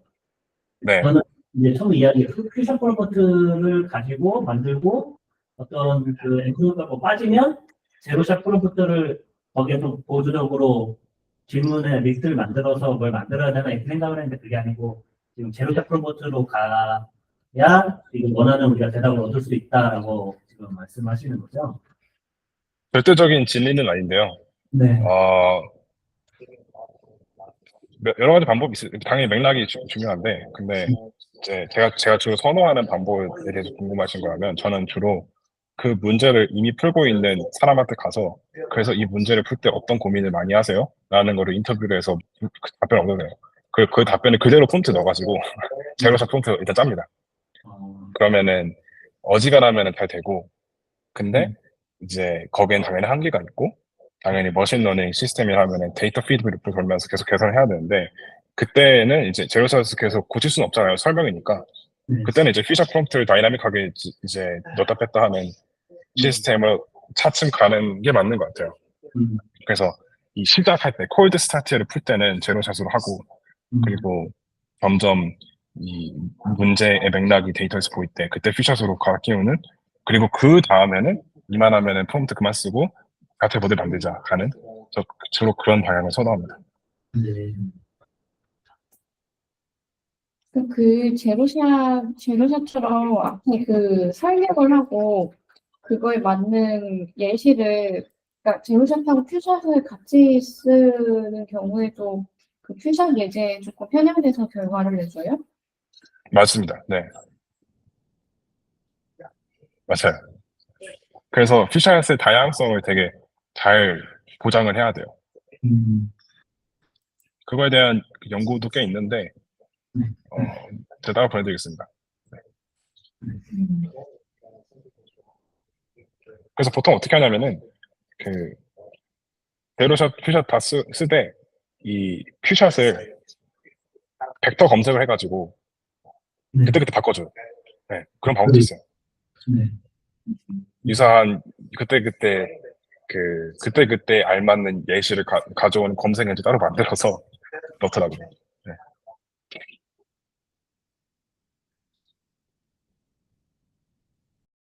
네. 저는 이제 처음 이야기, 퓨전 프롬프트를 가지고 만들고, 어떤 그 엔코더가 뭐 빠지면, 제로샷 프롬프트를 거기에서 보조적으로 질문에 리스트를 만들어서 뭘 만들어야 되나 이렇게 생각을 했는데 그게 아니고, 지금 제로샷 프롬프트로 가야 지금 원하는 우리가 대답을 얻을 수 있다라고 지금 말씀하시는 거죠? 절대적인 진리는 아닌데요. 네. 여러 가지 방법이 있어요. 당연히 맥락이 중요한데, 근데 이제 제가 주로 선호하는 방법에 대해서 궁금하신 거라면, 저는 주로 그 문제를 이미 풀고 있는 사람한테 가서, 그래서 이 문제를 풀 때 어떤 고민을 많이 하세요? 라는 거를 인터뷰를 해서 그 답변을 얻어내요. 그 답변을 그대로 폰트 넣어가지고 제로샷 폰트 일단 짭니다. 그러면은 어지간하면은 잘 되고, 근데 이제 거기엔 당연히 한계가 있고, 당연히 머신러닝 시스템이라면 데이터 피드백을 돌면서 계속 개선을 해야 되는데, 그때는 이제 제로샷을 계속 고칠 수는 없잖아요. 설명이니까. 그때는 이제 피셔 프롬프트를 다이나믹하게 이제 넣었다 뺐다 하는 시스템을 차츰 가는 게 맞는 것 같아요. 그래서 이 시작할 때 콜드 스타트를 풀 때는 제로샷으로 하고, 그리고 점점 이 문제의 맥락이 데이터에서 보일 때 그때 퓨샷으로 갈아 끼우는, 그리고 그 다음에는 이만하면은 프롬프트 그만 쓰고 자체 모델 만들자 하는, 저 주로 그런 방향을 선호합니다. 네. 그 제로샷처럼 앞에 그 설명을 하고 그거에 맞는 예시를, 그러니까 제로샷하고 퓨샷을 같이 쓰는 경우에도 그 퓨샷 예제에 조금 편향돼서 결과를 내줘요? 맞습니다. 네. 맞아요. 그래서 퓨샷의 다양성을 되게 잘 보장을 해야 돼요. 그거에 대한 연구도 꽤 있는데, 제가 따로 보내드리겠습니다. 그래서 보통 어떻게 하냐면은, 그, 제로샷, 퓨샷 다 쓰되, 이 퓨샷을 벡터 검색을 해가지고, 그때그때 바꿔줘요. 네, 그런 방법도 있어요. 네. 유사한, 그때그때 알맞는 예시를 가져오는 검색 엔진 따로 만들어서 넣더라고요.